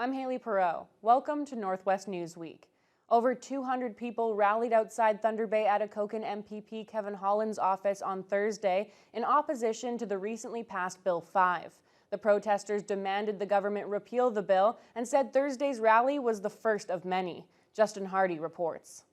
I'm Haley Perot. Welcome to Northwest Newsweek. Over 200 people rallied outside Thunder Bay Atikokan MPP Kevin Holland's office on Thursday in opposition to the recently passed Bill 5. The protesters demanded the government repeal the bill and said Thursday's rally was the first of many. Justin Hardy reports.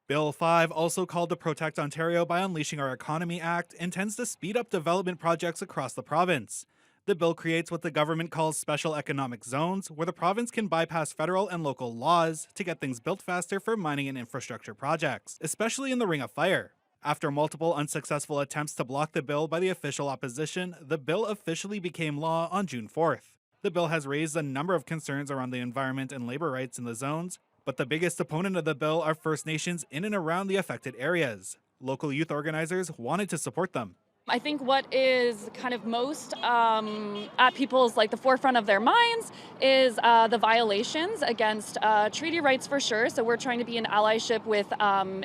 Bill 5, also called the Protect Ontario by Unleashing Our Economy Act, intends to speed up development projects across the province. The bill creates what the government calls special economic zones, where the province can bypass federal and local laws to get things built faster for mining and infrastructure projects, especially in the Ring of Fire. After multiple unsuccessful attempts to block the bill by the official opposition, the bill officially became law on June 4th. The bill has raised a number of concerns around the environment and labor rights in the zones, but the biggest opponent of the bill are First Nations in and around the affected areas. Local youth organizers wanted to support them. I think what is kind of most at people's the forefront of their minds is the violations against treaty rights for sure. So we're trying to be in allyship with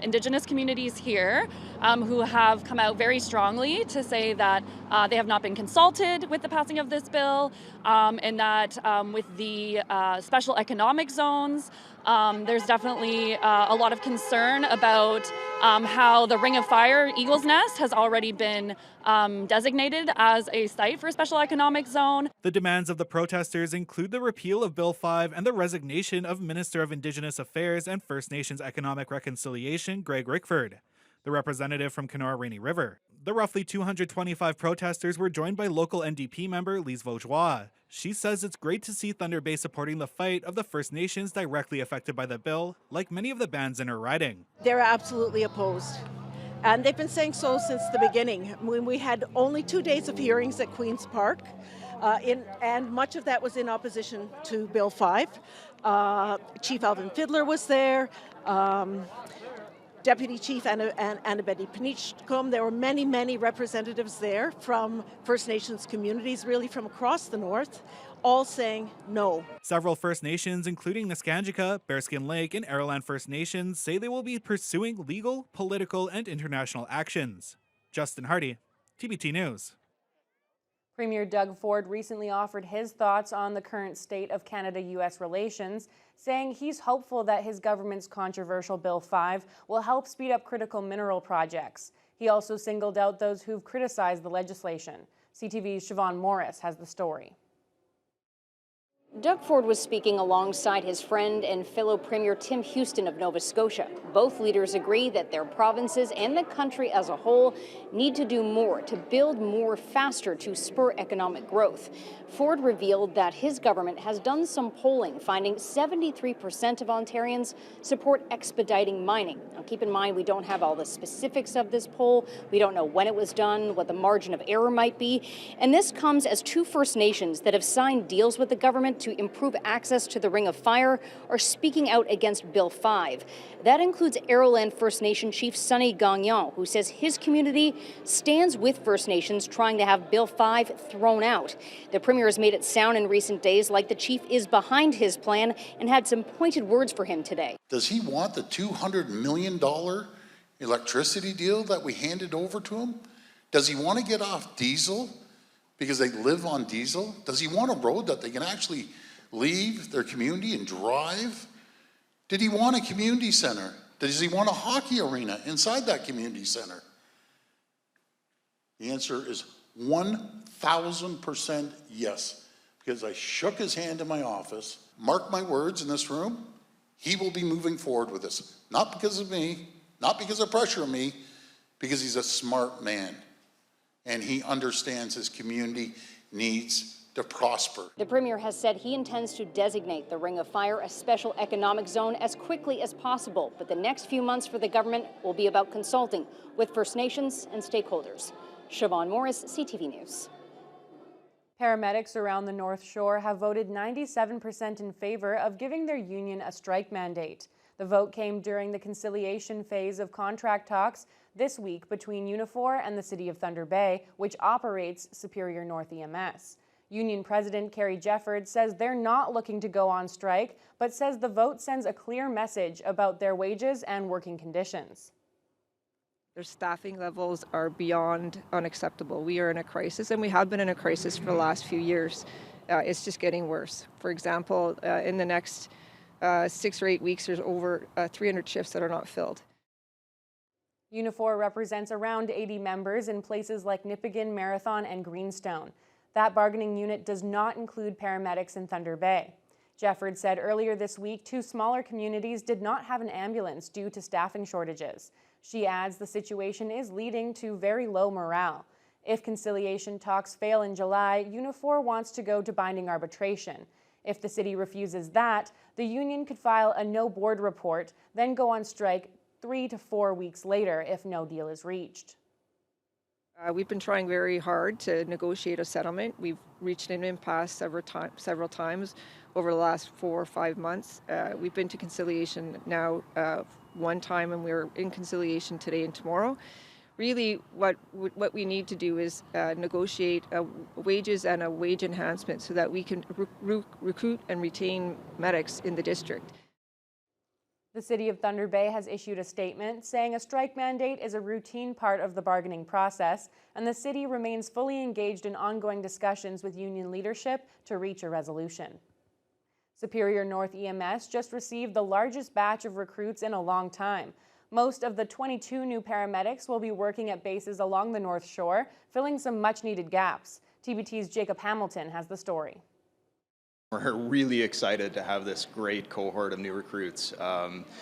Indigenous communities here who have come out very strongly to say that they have not been consulted with the passing of this bill, and that with the special economic zones, there's definitely a lot of concern about how the Ring of Fire, Eagle's Nest, has already been designated as a site for a special economic zone. The demands of the protesters include the repeal of Bill 5 and the resignation of Minister of Indigenous Affairs and First Nations Economic Reconciliation, Greg Rickford, the representative from Kenora Rainy River. The roughly 225 protesters were joined by local NDP member Lise Vaugeois. She says it's great to see Thunder Bay supporting the fight of the First Nations directly affected by the bill, like many of the bands in her riding. They're absolutely opposed. And they've been saying so since the beginning. When we had only 2 days of hearings at Queen's Park, and much of that was in opposition to Bill 5. Chief Alvin Fiddler was there. Deputy Chief Annabette Penichcombe. There were many, many representatives there from First Nations communities, really from across the north, all saying no. Several First Nations, including Neskanjika, Bearskin Lake, and Araland First Nations, say they will be pursuing legal, political, and international actions. Justin Hardy, TBT News. Premier Doug Ford recently offered his thoughts on the current state of Canada-U.S. relations, saying he's hopeful that his government's controversial Bill 5 will help speed up critical mineral projects. He also singled out those who've criticized the legislation. CTV's Siobhan Morris has the story. Doug Ford was speaking alongside his friend and fellow Premier Tim Houston of Nova Scotia. Both leaders agree that their provinces and the country as a whole need to do more to build more faster to spur economic growth. Ford revealed that his government has done some polling, finding 73% of Ontarians support expediting mining. Now, keep in mind, we don't have all the specifics of this poll. We don't know when it was done, what the margin of error might be. And this comes as two First Nations that have signed deals with the government to improve access to the Ring of Fire are speaking out against Bill 5. That includes Araland First Nation Chief Sonny Gagnon, who says his community stands with First Nations trying to have Bill 5 thrown out. The Premier has made it sound in recent days like the Chief is behind his plan and had some pointed words for him today. Does he want the $200 million electricity deal that we handed over to him? Does he want to get off diesel because they live on diesel? Does he want a road that they can actually leave their community and drive? Did he want a community center? Does he want a hockey arena inside that community center? The answer is 1,000% yes, because I shook his hand in my office. Mark my words in this room, he will be moving forward with this. Not because of me, not because of pressure on me, because he's a smart man. And he understands his community needs to prosper. The Premier has said he intends to designate the Ring of Fire a special economic zone as quickly as possible, but the next few months for the government will be about consulting with First Nations and stakeholders. Siobhan Morris, CTV News. Paramedics around the North Shore have voted 97% in favor of giving their union a strike mandate. The vote came during the conciliation phase of contract talks this week between Unifor and the City of Thunder Bay, which operates Superior North EMS. Union President Carrie Jeffords says they're not looking to go on strike, but says the vote sends a clear message about their wages and working conditions. Their staffing levels are beyond unacceptable. We are in a crisis, and we have been in a crisis for the last few years. It's just getting worse. For example, in the next 6 or 8 weeks, there's over 300 shifts that are not filled. Unifor represents around 80 members in places like Nipigon, Marathon, and Greenstone. That bargaining unit does not include paramedics in Thunder Bay. Jefford said earlier this week 2 smaller communities did not have an ambulance due to staffing shortages. She adds the situation is leading to very low morale. If conciliation talks fail in July, Unifor wants to go to binding arbitration. If the city refuses that, the union could file a no board report, then go on strike 3 to 4 weeks later if no deal is reached. We've been trying very hard to negotiate a settlement. We've reached an impasse several times over the last 4 or 5 months. We've been to conciliation now one time, and we're in conciliation today and tomorrow. Really, what we need to do is negotiate wages and a wage enhancement so that we can recruit and retain medics in the district. The City of Thunder Bay has issued a statement saying a strike mandate is a routine part of the bargaining process, and the city remains fully engaged in ongoing discussions with union leadership to reach a resolution. Superior North EMS just received the largest batch of recruits in a long time. Most of the 22 new paramedics will be working at bases along the North Shore, filling some much-needed gaps. TBT's Jacob Hamilton has the story. We're really excited to have this great cohort of new recruits.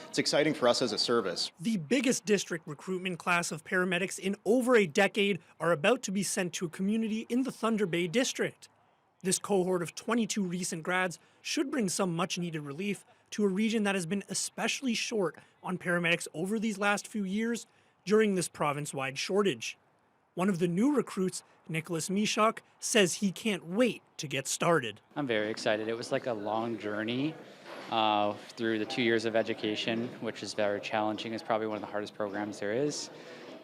It's exciting for us as a service. The biggest district recruitment class of paramedics in over a decade are about to be sent to a community in the Thunder Bay district. This cohort of 22 recent grads should bring some much-needed relief to a region that has been especially short on paramedics over these last few years during this province-wide shortage. One of the new recruits, Nicholas Mishak, says he can't wait to get started. I'm very excited. It was like a long journey through the 2 years of education, which is very challenging. It's probably one of the hardest programs there is.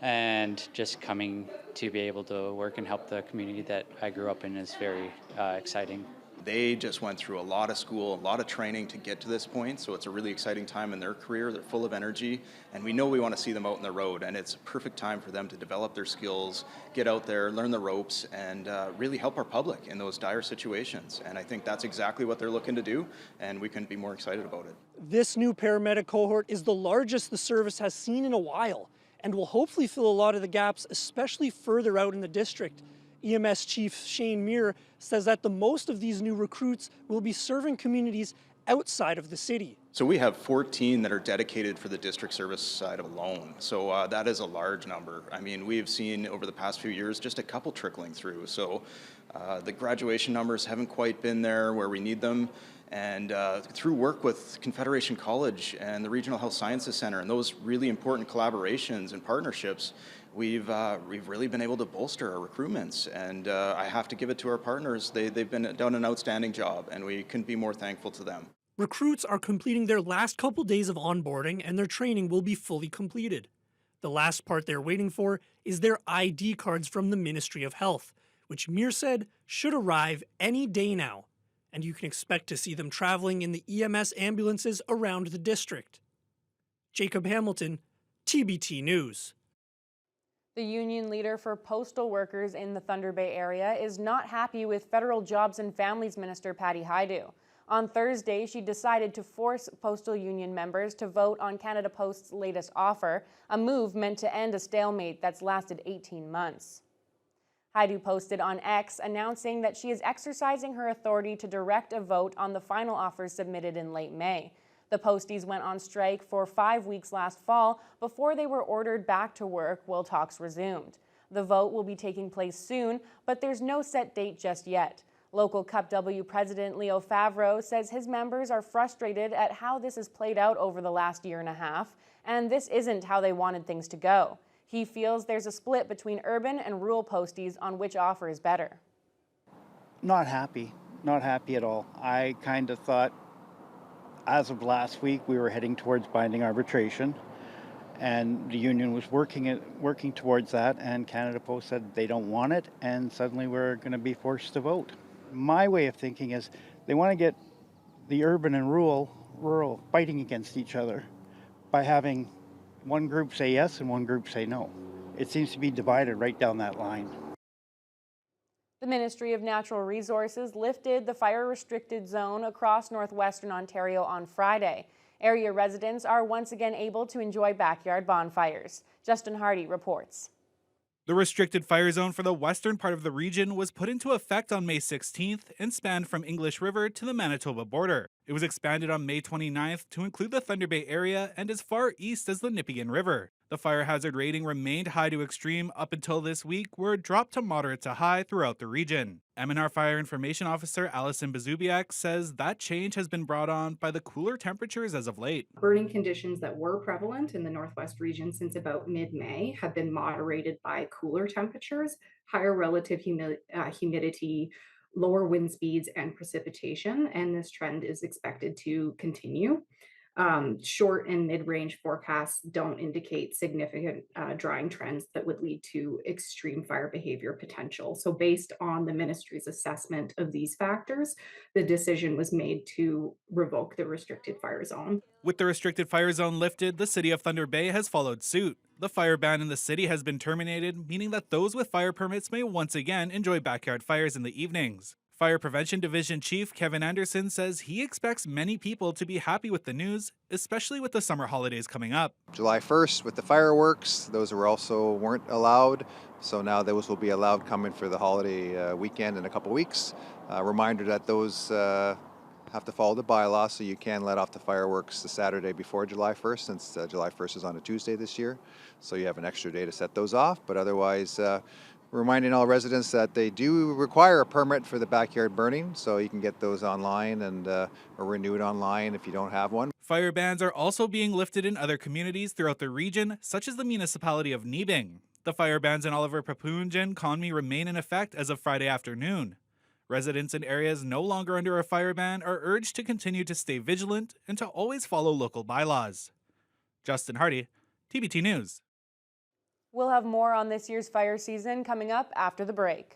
And just coming to be able to work and help the community that I grew up in is very exciting. They just went through a lot of school, a lot of training to get to this point, so it's a really exciting time in their career. They're full of energy, and we know we want to see them out on the road, and it's a perfect time for them to develop their skills, get out there, learn the ropes, and really help our public in those dire situations. And I think that's exactly what they're looking to do, and we couldn't be more excited about it. This new paramedic cohort is the largest the service has seen in a while, and will hopefully fill a lot of the gaps, especially further out in the district. EMS Chief Shane Muir says that the most of these new recruits will be serving communities outside of the city. So we have 14 that are dedicated for the district service side alone. So that is a large number. I mean, we've seen over the past few years just a couple trickling through. So the graduation numbers haven't quite been there where we need them. And through work with Confederation College and the Regional Health Sciences Center and those really important collaborations and partnerships, we've really been able to bolster our recruitments. And I have to give it to our partners. They've done an outstanding job, and we couldn't be more thankful to them. Recruits are completing their last couple days of onboarding, and their training will be fully completed. The last part they're waiting for is their ID cards from the Ministry of Health, which Muir said should arrive any day now. And you can expect to see them traveling in the EMS ambulances around the district. Jacob Hamilton, TBT News. The union leader for postal workers in the Thunder Bay area is not happy with Federal Jobs and Families Minister Patty Hajdu. On Thursday, she decided to force postal union members to vote on Canada Post's latest offer, a move meant to end a stalemate that's lasted 18 months. Hajdu posted on X announcing that she is exercising her authority to direct a vote on the final offers submitted in late May. The posties went on strike for 5 weeks last fall before they were ordered back to work while talks resumed. The vote will be taking place soon, but there's no set date just yet. Local Cup W President Leo Favreau says his members are frustrated at how this has played out over the last year and a half, and this isn't how they wanted things to go. He feels there's a split between urban and rural posties on which offer is better. Not happy at all. I kind of thought as of last week we were heading towards binding arbitration, and the union was working towards that, and Canada Post said they don't want it, and suddenly we're going to be forced to vote. My way of thinking is they want to get the urban and rural fighting against each other by having One group say yes and one group say no. It seems to be divided right down that line. The Ministry of Natural Resources lifted the fire-restricted zone across northwestern Ontario on Friday. Area residents are once again able to enjoy backyard bonfires. Justin Hardy reports. The restricted fire zone for the western part of the region was put into effect on May 16th and spanned from English River to the Manitoba border. It was expanded on May 29th to include the Thunder Bay area and as far east as the Nipigon River. The fire hazard rating remained high to extreme up until this week, where it dropped to moderate to high throughout the region. MNR Fire Information Officer Allison Bazubiak says that change has been brought on by the cooler temperatures as of late. Burning conditions that were prevalent in the Northwest region since about mid-May have been moderated by cooler temperatures, higher relative humidity, lower wind speeds, and precipitation, and this trend is expected to continue. Short and mid-range forecasts don't indicate significant drying trends that would lead to extreme fire behavior potential. So based on the ministry's assessment of these factors, the decision was made to revoke the restricted fire zone. With the restricted fire zone lifted, the city of Thunder Bay has followed suit. The fire ban in the city has been terminated, meaning that those with fire permits may once again enjoy backyard fires in the evenings. Fire Prevention Division Chief Kevin Anderson says he expects many people to be happy with the news, especially with the summer holidays coming up. July 1st with the fireworks, those weren't allowed, so now those will be allowed coming for the holiday weekend in a couple weeks. Reminder that those have to follow the bylaw, so you can let off the fireworks the Saturday before July 1st, since July 1st is on a Tuesday this year, so you have an extra day to set those off, but otherwise reminding all residents that they do require a permit for the backyard burning, so you can get those online and or renewed online if you don't have one. Fire bans are also being lifted in other communities throughout the region, such as the municipality of Nibing. The fire bans in Oliver Papoonj and Conmee remain in effect as of Friday afternoon. Residents in areas no longer under a fire ban are urged to continue to stay vigilant and to always follow local bylaws. Justin Hardy, TBT News. We'll have more on this year's fire season coming up after the break.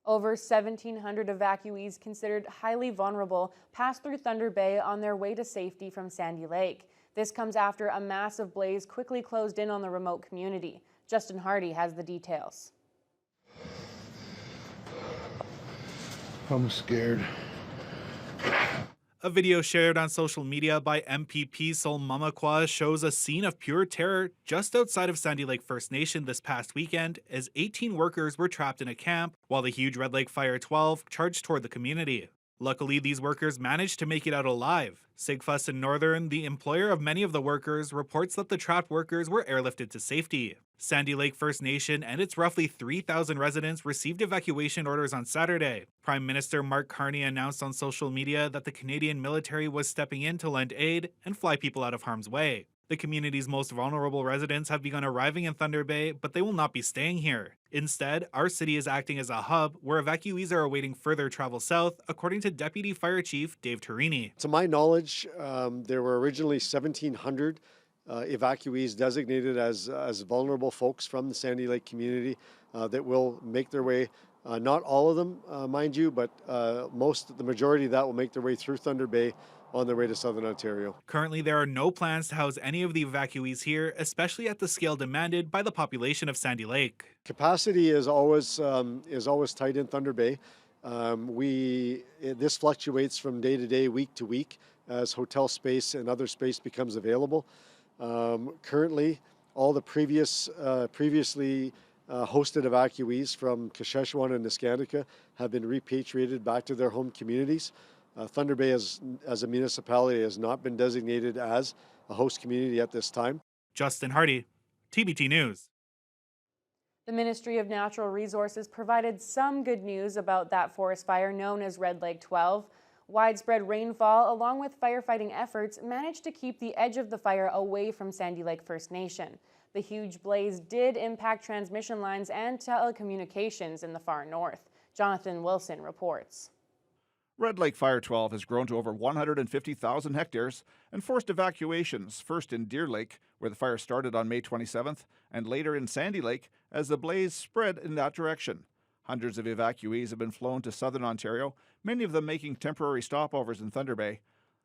Over 1,700 evacuees considered highly vulnerable passed through Thunder Bay on their way to safety from Sandy Lake. This comes after a massive blaze quickly closed in on the remote community. Justin Hardy has the details. I'm scared. A video shared on social media by MPP Sol Mamakwa shows a scene of pure terror just outside of Sandy Lake First Nation this past weekend as 18 workers were trapped in a camp while the huge Red Lake Fire 12 charged toward the community. Luckily, these workers managed to make it out alive. Sigfuss in Northern, the employer of many of the workers, reports that the trapped workers were airlifted to safety. Sandy Lake First Nation and its roughly 3,000 residents received evacuation orders on Saturday. Prime Minister Mark Carney announced on social media that the Canadian military was stepping in to lend aid and fly people out of harm's way. The community's most vulnerable residents have begun arriving in Thunder Bay, but they will not be staying here. Instead, our city is acting as a hub where evacuees are awaiting further travel south, according to Deputy Fire Chief Dave Turini. To my knowledge, there were originally 1,700 evacuees designated as vulnerable folks from the Sandy Lake community that will make their way, not all of them, mind you, but the majority of that will make their way through Thunder Bay on their way to Southern Ontario. Currently, there are no plans to house any of the evacuees here, especially at the scale demanded by the population of Sandy Lake. Capacity is always tight in Thunder Bay. This fluctuates from day to day, week to week, as hotel space and other space becomes available. Currently, all the previously hosted evacuees from Saskatchewan and Niskantika have been repatriated back to their home communities. Thunder Bay as a municipality has not been designated as a host community at this time. Justin Hardy, TBT News. The Ministry of Natural Resources provided some good news about that forest fire known as Red Lake 12. Widespread rainfall, along with firefighting efforts, managed to keep the edge of the fire away from Sandy Lake First Nation. The huge blaze did impact transmission lines and telecommunications in the far north. Jonathan Wilson reports. Red Lake Fire 12 has grown to over 150,000 hectares and forced evacuations, first in Deer Lake, where the fire started on May 27th, and later in Sandy Lake as the blaze spread in that direction. Hundreds of evacuees have been flown to southern Ontario, many of them making temporary stopovers in Thunder Bay.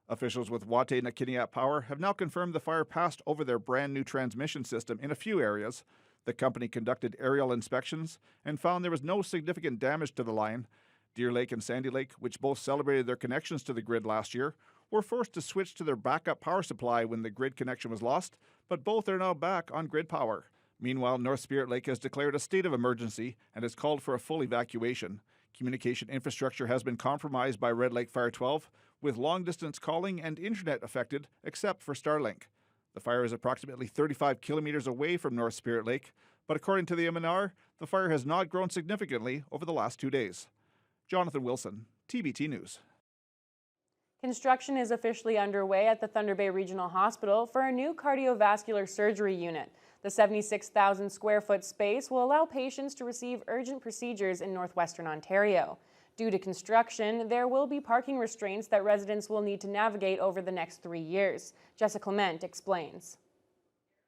Officials with Watay-Nakiniat Power have now confirmed the fire passed over their brand new transmission system in a few areas. The company conducted aerial inspections and found there was no significant damage to the line. Deer Lake and Sandy Lake, which both celebrated their connections to the grid last year, were forced to switch to their backup power supply when the grid connection was lost, but both are now back on grid power. Meanwhile, North Spirit Lake has declared a state of emergency and has called for a full evacuation. Communication infrastructure has been compromised by Red Lake Fire 12, with long-distance calling and internet affected, except for Starlink. The fire is approximately 35 kilometers away from North Spirit Lake, but according to the MNR, the fire has not grown significantly over the last 2 days. Jonathan Wilson, TBT News. Construction is officially underway at the Thunder Bay Regional Hospital for a new cardiovascular surgery unit. The 76,000 square foot space will allow patients to receive urgent procedures in northwestern Ontario. Due to construction, there will be parking restraints that residents will need to navigate over the next 3 years. Jessica Clement explains.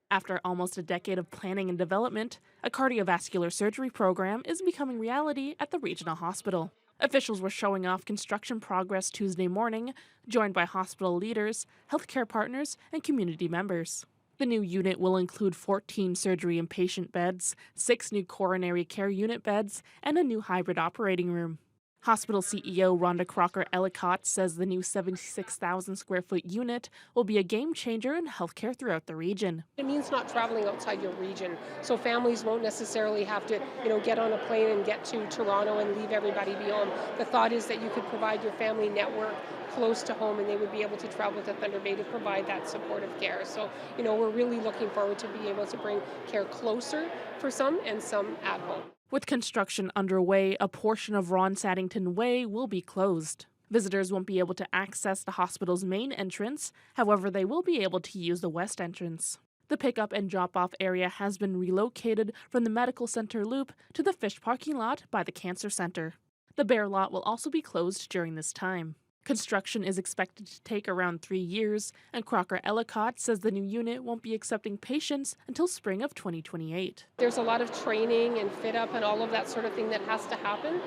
After almost a decade of planning and development, a cardiovascular surgery program is becoming reality at the regional hospital. Officials were showing off construction progress Tuesday morning, joined by hospital leaders, healthcare partners, and community members. The new unit will include 14 surgery inpatient beds, 6 new coronary care unit beds, and a new hybrid operating room. Hospital CEO Rhonda Crocker-Ellicott says the new 76,000 square foot unit will be a game changer in healthcare throughout the region. It means not traveling outside your region, so families won't necessarily have to, get on a plane and get to Toronto and leave everybody beyond. The thought is that you could provide your family network close to home and they would be able to travel to Thunder Bay to provide that supportive care. So, we're really looking forward to being able to bring care closer for some and some at home. With construction underway, a portion of Ron Saddington Way will be closed. Visitors won't be able to access the hospital's main entrance, however, they will be able to use the west entrance. The pickup and drop-off area has been relocated from the Medical Center Loop to the fish parking lot by the Cancer Center. The Bear Lot will also be closed during this time. Construction is expected to take around 3 years, and Crocker-Ellicott says the new unit won't be accepting patients until spring of 2028. There's a lot of training and fit up and all of that sort of thing that has to happen.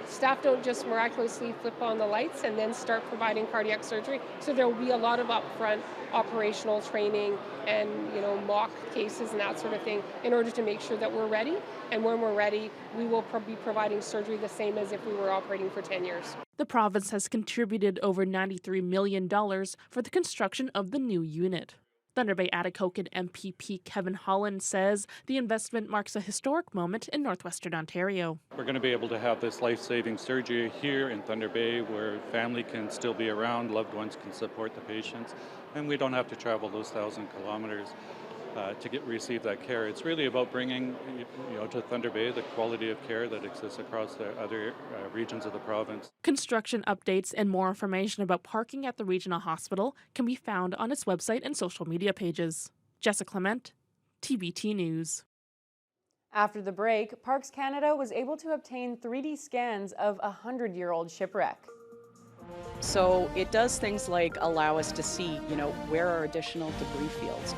Staff don't just miraculously flip on the lights and then start providing cardiac surgery, so there will be a lot of upfront operational training and mock cases and that sort of thing in order to make sure that we're ready. And when we're ready, we will be providing surgery the same as if we were operating for 10 years. The province has contributed over $93 million for the construction of the new unit. Thunder Bay Atikokan MPP Kevin Holland says the investment marks a historic moment in northwestern Ontario. We're going to be able to have this life-saving surgery here in Thunder Bay where family can still be around, loved ones can support the patients, and we don't have to travel those 1,000 kilometers to receive that care. It's really about bringing to Thunder Bay the quality of care that exists across the other regions of the province. Construction updates and more information about parking at the regional hospital can be found on its website and social media pages. Jessica Clement, TBT News. After the break, Parks Canada was able to obtain 3D scans of a 100-year-old shipwreck. So it does things like allow us to see, where are additional debris fields.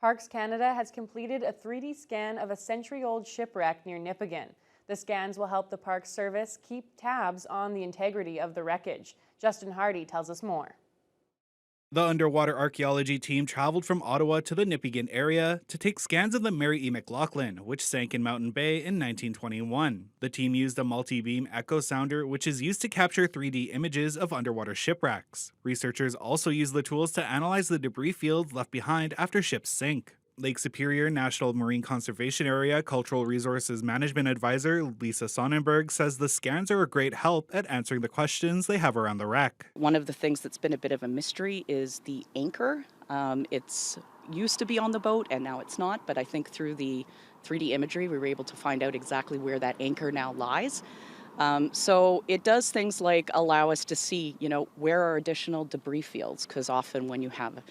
Parks Canada has completed a 3D scan of a century-old shipwreck near Nipigon. The scans will help the Park Service keep tabs on the integrity of the wreckage. Justin Hardy tells us more. The underwater archaeology team traveled from Ottawa to the Nipigon area to take scans of the Mary E. McLaughlin, which sank in Mountain Bay in 1921. The team used a multi-beam echo sounder, which is used to capture 3D images of underwater shipwrecks. Researchers also used the tools to analyze the debris fields left behind after ships sink. Lake Superior National Marine Conservation Area Cultural Resources Management Advisor Lisa Sonnenberg says the scans are a great help at answering the questions they have around the wreck. One of the things that's been a bit of a mystery is the anchor. It's used to be on the boat and now it's not, but I think through the 3D imagery we were able to find out exactly where that anchor now lies. So it does things like allow us to see, where are additional debris fields, because often when you have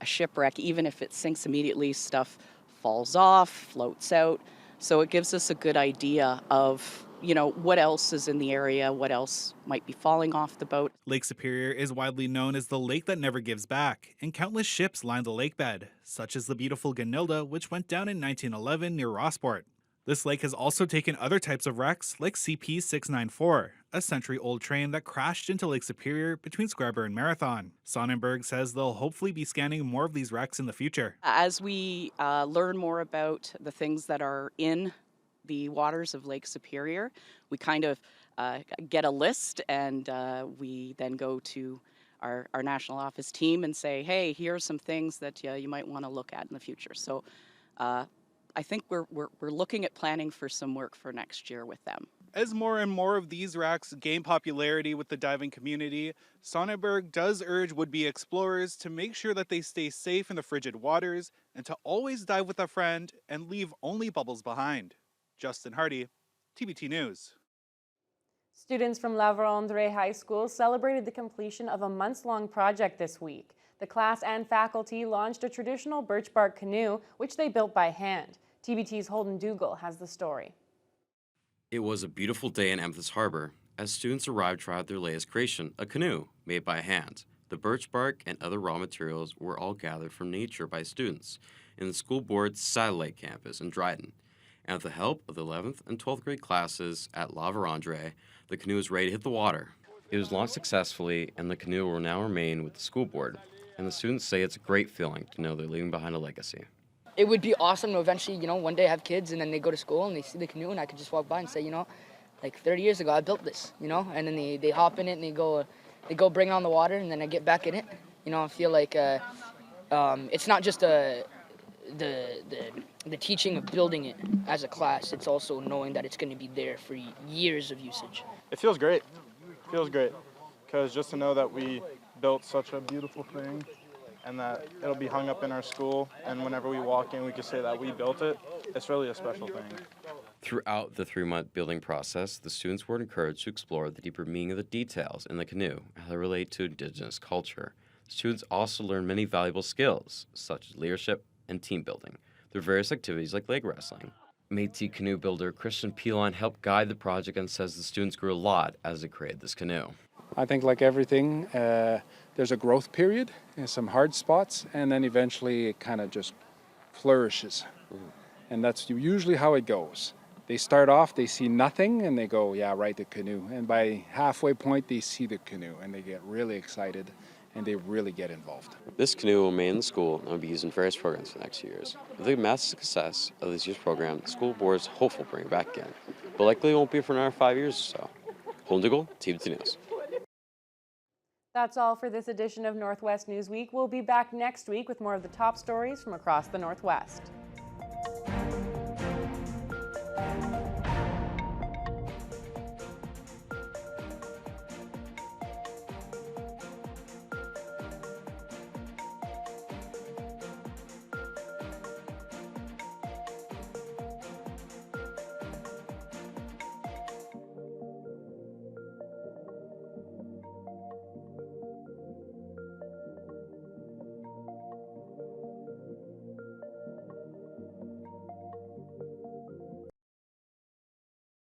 a shipwreck, even if it sinks immediately, stuff falls off, floats out. So it gives us a good idea of, what else is in the area, what else might be falling off the boat. Lake Superior is widely known as the lake that never gives back, and countless ships line the lake bed, such as the beautiful Gunilda, which went down in 1911 near Rossport. This lake has also taken other types of wrecks, like CP-694, a century-old train that crashed into Lake Superior between Scarborough and Marathon. Sonnenberg says they'll hopefully be scanning more of these wrecks in the future. As we learn more about the things that are in the waters of Lake Superior, we kind of get a list and we then go to our national office team and say, hey, here are some things that you might want to look at in the future. So I think we're looking at planning for some work for next year with them. As more and more of these racks gain popularity with the diving community, Sonnenberg does urge would-be explorers to make sure that they stay safe in the frigid waters and to always dive with a friend and leave only bubbles behind. Justin Hardy, TBT News. Students from La Vérendrye High School celebrated the completion of a months-long project this week. The class and faculty launched a traditional birch bark canoe, which they built by hand. TBT's Holden Dougal has the story. It was a beautiful day in Amethyst Harbor as students arrived to try out their latest creation, a canoe made by hand. The birch bark and other raw materials were all gathered from nature by students in the school board's satellite campus in Dryden. And with the help of the 11th and 12th grade classes at La Vérendrye, the canoe was ready to hit the water. It was launched successfully, and the canoe will now remain with the school board. And the students say it's a great feeling to know they're leaving behind a legacy. It would be awesome to eventually, one day have kids and then they go to school and they see the canoe and I could just walk by and say, like 30 years ago I built this, and then they hop in it and they go bring it on the water and then I get back in it. I feel like it's not just the teaching of building it as a class, it's also knowing that it's going to be there for years of usage. It feels great. It feels great because just to know that we built such a beautiful thing and that it'll be hung up in our school, and whenever we walk in we can say that we built it, it's really a special thing. Throughout the 3-month building process, the students were encouraged to explore the deeper meaning of the details in the canoe and how they relate to Indigenous culture. The students also learned many valuable skills, such as leadership and team building, through various activities like leg wrestling. Métis canoe builder Christian Pilon helped guide the project and says the students grew a lot as they created this canoe. I think like everything, there's a growth period and some hard spots, and then eventually it kind of just flourishes. And that's usually how it goes. They start off, they see nothing, and they go, yeah, right, the canoe. And by halfway point, they see the canoe, and they get really excited, and they really get involved. This canoe will remain in the school and will be used in various programs for the next few years. With the massive success of this year's program, the school board is hopeful to bring it back again, but likely won't be for another 5 years or so. Holden Dougal, TBT News. That's all for this edition of Northwest Newsweek. We'll be back next week with more of the top stories from across the Northwest.